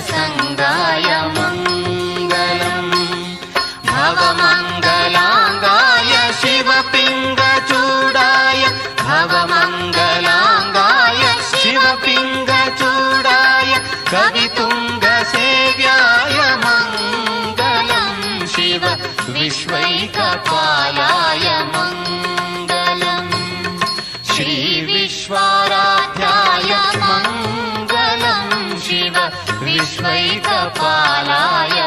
संगाय मङ्गलम् भवमङ्गलाङ्गाय शिवपिङ्गचूडाय भवमङ्गलाङ्गाय शिवपिङ्गचूडाय कवितुङ्गसेव्याय मङ्गलम् शिव विश्वैकपालाय मङ्गलम् श्रीविश्वाराध्याय मङ्गलम् शिव विश्वैकपालाय